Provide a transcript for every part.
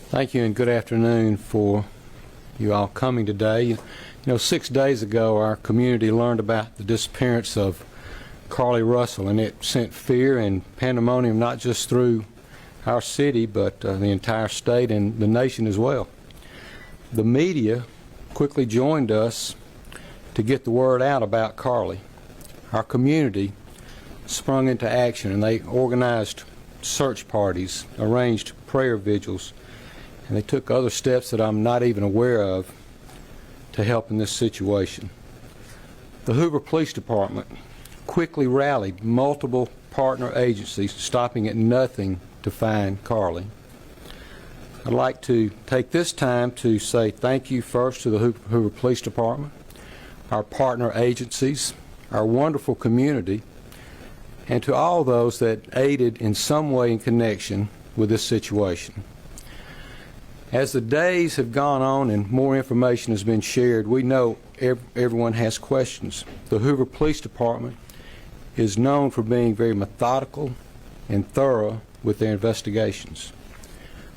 Thank you and good afternoon for you all coming today. You know, 6 days ago our community learned about the disappearance of CARLEE Russell, and it sent fear and pandemonium not just through our city but the entire state and the nation as well. The media quickly joined us to get the word out about CARLEE. Our community sprung into action and they organized search parties, arranged prayer vigils, and they took other steps that I'm not even aware of to help in this situation. The Hoover Police Department quickly rallied multiple partner agencies, stopping at nothing to find CARLEE. I'd like to take this time to say thank you first to the Hoover Police Department, our partner agencies, our wonderful community, and to all those that aided in some way in connection with this situation. As the days have gone on and more information has been shared, we know everyone has questions. The Hoover Police Department is known for being very methodical and thorough with their investigations.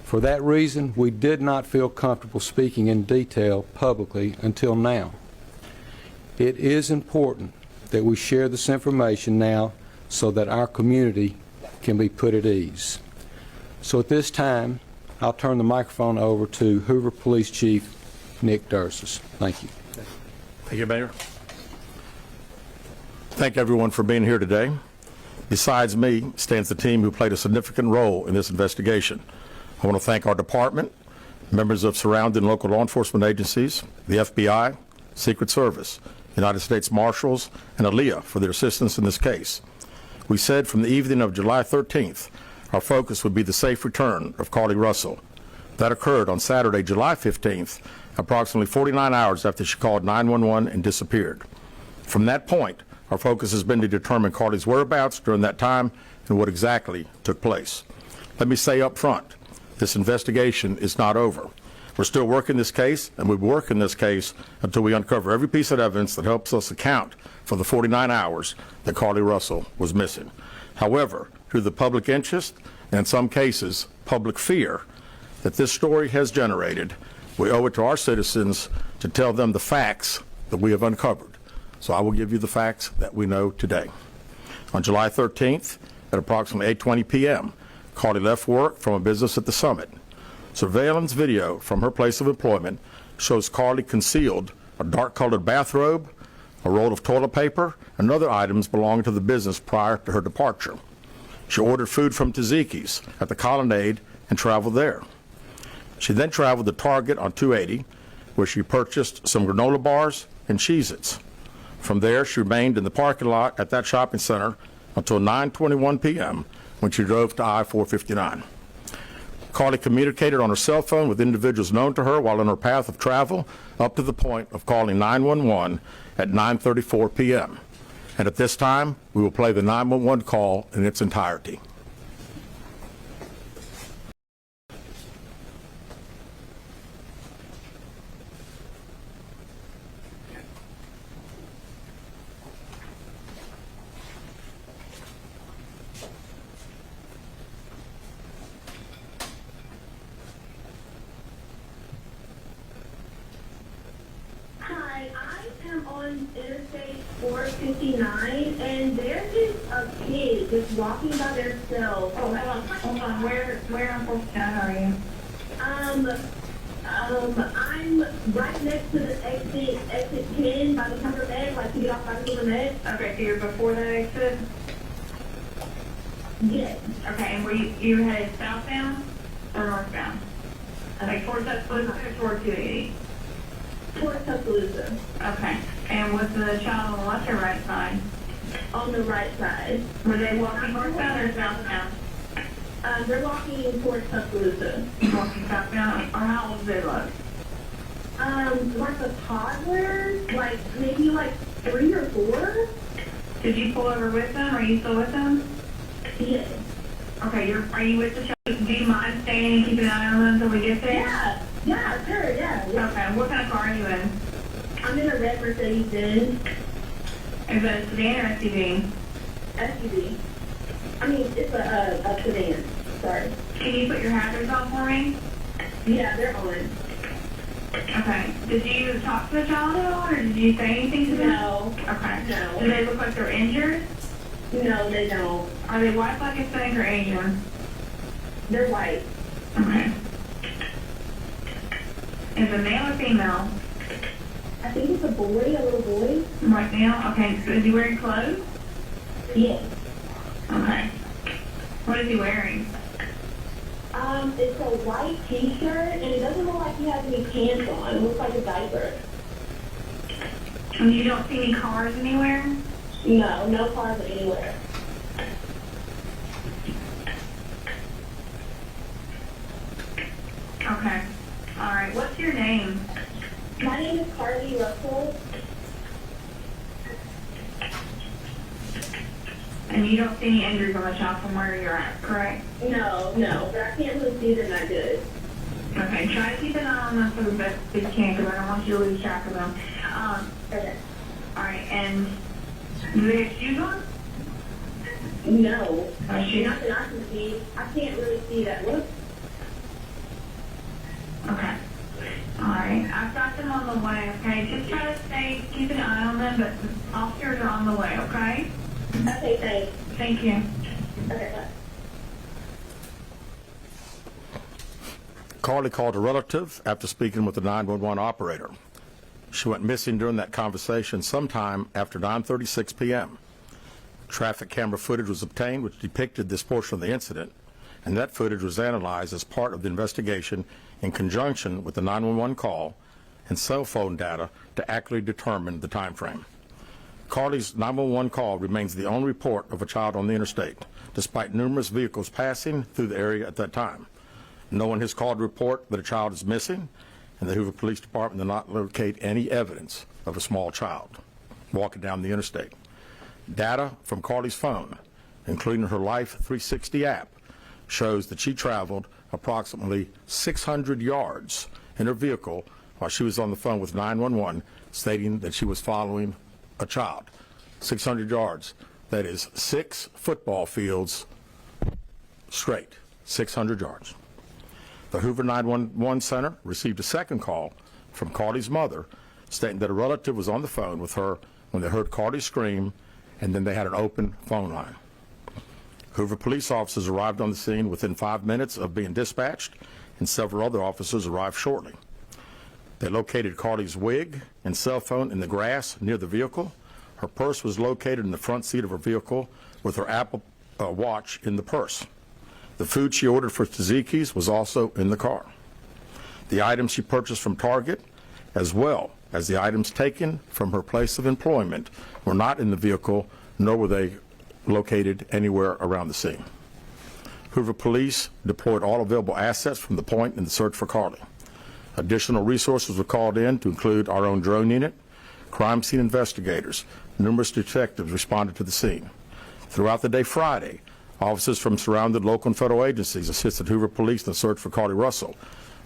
For that reason, we did not feel comfortable speaking in detail publicly until now. It is important that we share this information now so that our community can be put at ease. So at this time, I'll turn the microphone over to Hoover Police Chief Nick Dursis. Thank you. Thank you, Mayor. Thank everyone for being here today. Besides me stands the team who played a significant role in this investigation. I want to thank our department, members of surrounding local law enforcement agencies, the FBI, Secret Service, United States Marshals, and ALEA for their assistance in this case. We said from the evening of July 13th, our focus would be the safe return of CARLEE Russell. That occurred on Saturday, July 15th, approximately 49 hours after she called 911 and disappeared. From that point, our focus has been to determine CARLEE's whereabouts during that time and what exactly took place. Let me say up front, this investigation is not over. We're still working this case, and we'll work in this case until we uncover every piece of evidence that helps us account for the 49 hours that CARLEE Russell was missing. However, through the public interest, and in some cases, public fear that this story has generated, we owe it to our citizens to tell them the facts that we have uncovered. So I will give you the facts that we know today. On July 13th, at approximately 8:20 p.m., CARLEE left work from a business at the Summit. Surveillance video from her place of employment shows CARLEE concealed a dark-colored bathrobe, a roll of toilet paper, and other items belonging to the business prior to her departure. She ordered food from Tzatziki's at the Colonnade and traveled there. She then traveled to Target on 280, where she purchased some granola bars and Cheez-Its. From there, she remained in the parking lot at that shopping center until 9:21 p.m. when she drove to I-459. CARLEE communicated on her cell phone with individuals known to her while on her path of travel up to the point of calling 911 at 9:34 p.m. And at this time, we will play the 911 call in its entirety. Interstate 459, and there is a kid just walking by themselves. Oh, hold on. Where on 459 are you? I'm right next to the exit 10 by the Humber Med, like to get off by the Humber Med. Okay, so you're before that exit? Yes. Okay, and were you headed southbound or northbound? Like towards Tuscaloosa or towards 280? Towards Tuscaloosa. Okay. And was the child on the left or right side? On the right side. Were they walking northbound or southbound? They're walking towards Tuscaloosa. Walking southbound? Or how old do they look? Like a toddler, like maybe like 3 or 4. Did you pull over with them? Are you still with them? Yes. Okay, are you with the child? Do you mind staying and keeping an eye on them until we get there? Yeah, sure, yeah. Okay, what kind of car are you in? I'm in a red Mercedes-Benz. Is that a sedan or SUV? SUV. I mean, it's a sedan. Sorry. Can you put your hazards on for me? Yeah, they're on. Okay. Did you talk to the child at all, or did you say anything to them? No. Okay. No. Do they look like they're injured? No, they don't. Are they white, black, Hispanic, or Asian? They're white. Okay. Is it male or female? I think it's a boy, a little boy. White male? Okay. So is he wearing clothes? Yes. Okay. What is he wearing? It's a white t-shirt, and it doesn't look like he has any pants on. It looks like a diaper. And you don't see any cars anywhere? No, no cars anywhere. Okay. All right. What's your name? My name is CARLEE Russell. And you don't see any injuries on the child from where you're at, correct? No, but I can't really see them that good. Okay, try to keep an eye on them for the best you can, because I don't want you to lose track of them. Okay. All right, and do they have shoes on? No. Shoes? Not that I can see. I can't really see that. Look. Okay. All right, I've got them on the way, okay? Just try to keep an eye on them, but the officers are on the way, okay? Okay, thanks. Thank you. Okay, bye. CARLEE called a relative after speaking with the 911 operator. She went missing during that conversation sometime after 9:36 p.m. Traffic camera footage was obtained which depicted this portion of the incident, and that footage was analyzed as part of the investigation in conjunction with the 911 call and cell phone data to accurately determine the time frame. CARLEE's 911 call remains the only report of a child on the interstate, despite numerous vehicles passing through the area at that time. No one has called to report that a child is missing, and the Hoover Police Department did not locate any evidence of a small child walking down the interstate. Data from CARLEE's phone, including her Life 360 app, shows that she traveled approximately 600 yards in her vehicle while she was on the phone with 911, stating that she was following a child. 600 yards. That is 6 football fields straight. 600 yards. The Hoover 911 Center received a second call from CARLEE's mother stating that a relative was on the phone with her when they heard CARLEE scream, and then they had an open phone line. Hoover police officers arrived on the scene within 5 minutes of being dispatched, and several other officers arrived shortly. They located CARLEE's wig and cell phone in the grass near the vehicle. Her purse was located in the front seat of her vehicle with her Apple Watch in the purse. The food she ordered for Tzatziki's was also in the car. The items she purchased from Target, as well as the items taken from her place of employment, were not in the vehicle, nor were they located anywhere around the scene. Hoover Police deployed all available assets from the point in the search for CARLEE. Additional resources were called in to include our own drone unit, crime scene investigators. Numerous detectives responded to the scene. Throughout the day Friday, officers from surrounding local and federal agencies assisted Hoover Police in the search for CARLEE Russell.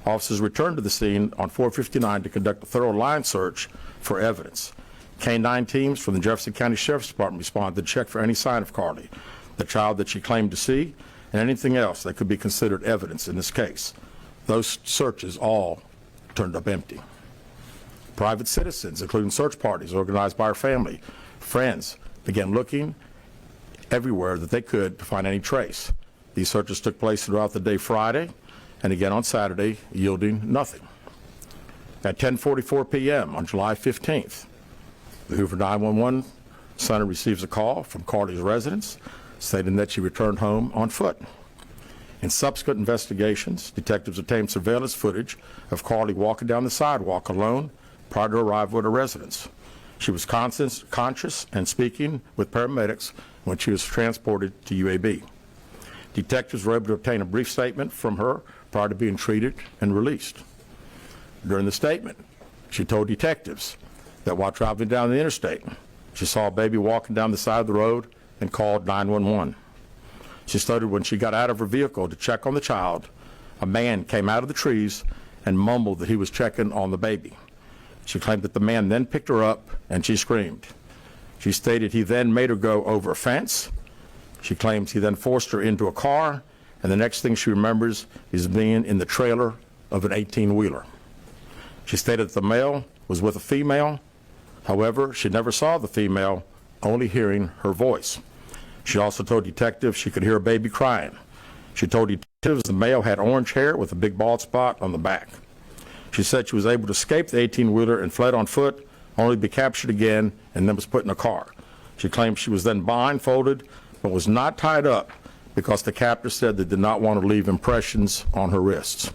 Officers returned to the scene on 459 to conduct a thorough line search for evidence. K-9 teams from the Jefferson County Sheriff's Department responded to check for any sign of CARLEE, the child that she claimed to see, and anything else that could be considered evidence in this case. Those searches all turned up empty. Private citizens, including search parties organized by her family, friends, began looking everywhere that they could to find any trace. These searches took place throughout the day Friday and again on Saturday, yielding nothing. At 10:44 p.m. on July 15th, the Hoover 911 Center receives a call from CARLEE's residence stating that she returned home on foot. In subsequent investigations, detectives obtained surveillance footage of CARLEE walking down the sidewalk alone prior to arrival at her residence. She was conscious and speaking with paramedics when she was transported to UAB. Detectives were able to obtain a brief statement from her prior to being treated and released. During the statement, she told detectives that while traveling down the interstate, she saw a baby walking down the side of the road and called 911. She stated when she got out of her vehicle to check on the child, a man came out of the trees and mumbled that he was checking on the baby. She claimed that the man then picked her up and she screamed. She stated he then made her go over a fence. She claims he then forced her into a car, and the next thing she remembers is being in the trailer of an 18-wheeler. She stated that the male was with a female. However, she never saw the female, only hearing her voice. She also told detectives she could hear a baby crying. She told detectives the male had orange hair with a big bald spot on the back. She said she was able to escape the 18-wheeler and fled on foot, only to be captured again and then was put in a car. She claimed she was then blindfolded but was not tied up because the captor said they did not want to leave impressions on her wrists.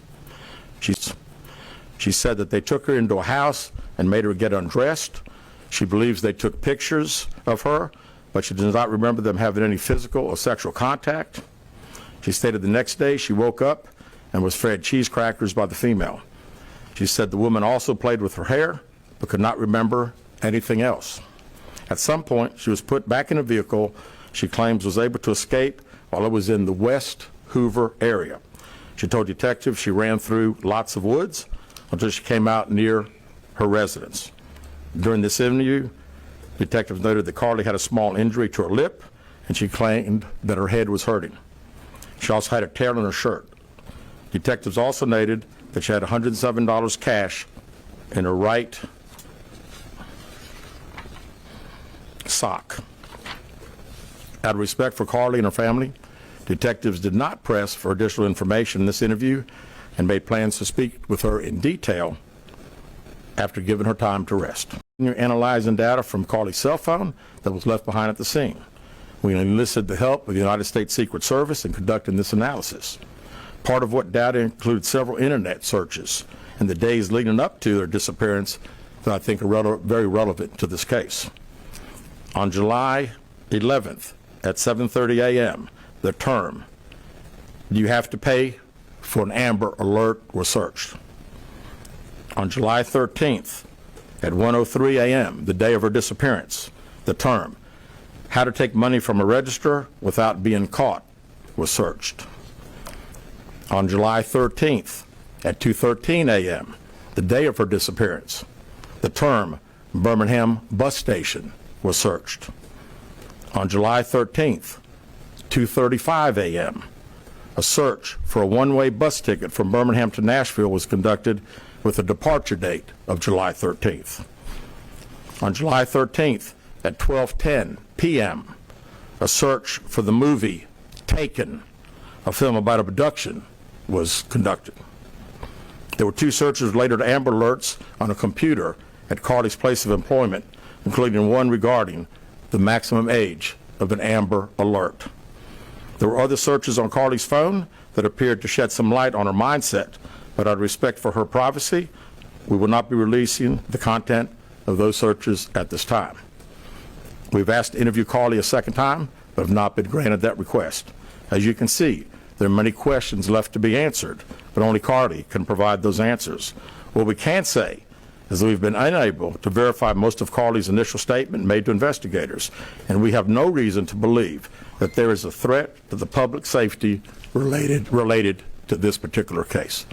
She said that they took her into a house and made her get undressed. She believes they took pictures of her, but she does not remember them having any physical or sexual contact. She stated the next day she woke up and was fed cheese crackers by the female. She said the woman also played with her hair, but could not remember anything else. At some point, she was put back in a vehicle she claims was able to escape while it was in the West Hoover area. She told detectives she ran through lots of woods until she came out near her residence. During this interview, detectives noted that CARLEE had a small injury to her lip, and she claimed that her head was hurting. She also had a tear in her shirt. Detectives also noted that she had $107 cash in her right sock. Out of respect for CARLEE and her family, detectives did not press for additional information in this interview and made plans to speak with her in detail after giving her time to rest. We're analyzing data from CARLEE's cell phone that was left behind at the scene. We enlisted the help of the United States Secret Service in conducting this analysis. Part of what data included several internet searches in the days leading up to their disappearance that I think are very relevant to this case. On July 11th at 7:30 a.m., the term, "Do you have to pay for an Amber Alert?" was searched. On July 13th at 1:03 a.m., the day of her disappearance, the term, "How to take money from a register without being caught," was searched. On July 13th at 2:13 a.m., the day of her disappearance, the term Birmingham bus station was searched. On July 13th, 2:35 a.m., a search for a one-way bus ticket from Birmingham to Nashville was conducted with a departure date of July 13th. On July 13th at 12:10 p.m., a search for the movie Taken, a film about abduction, was conducted. There were two searches related to Amber Alerts on a computer at CARLEE's place of employment, including one regarding the maximum age of an Amber Alert. There were other searches on CARLEE's phone that appeared to shed some light on her mindset, but out of respect for her privacy, we will not be releasing the content of those searches at this time. We've asked to interview CARLEE a second time, but have not been granted that request. As you can see, there are many questions left to be answered, but only CARLEE can provide those answers. What we can say is that we've been unable to verify most of CARLEE's initial statement made to investigators, and we have no reason to believe that there is a threat to the public safety related to this particular case.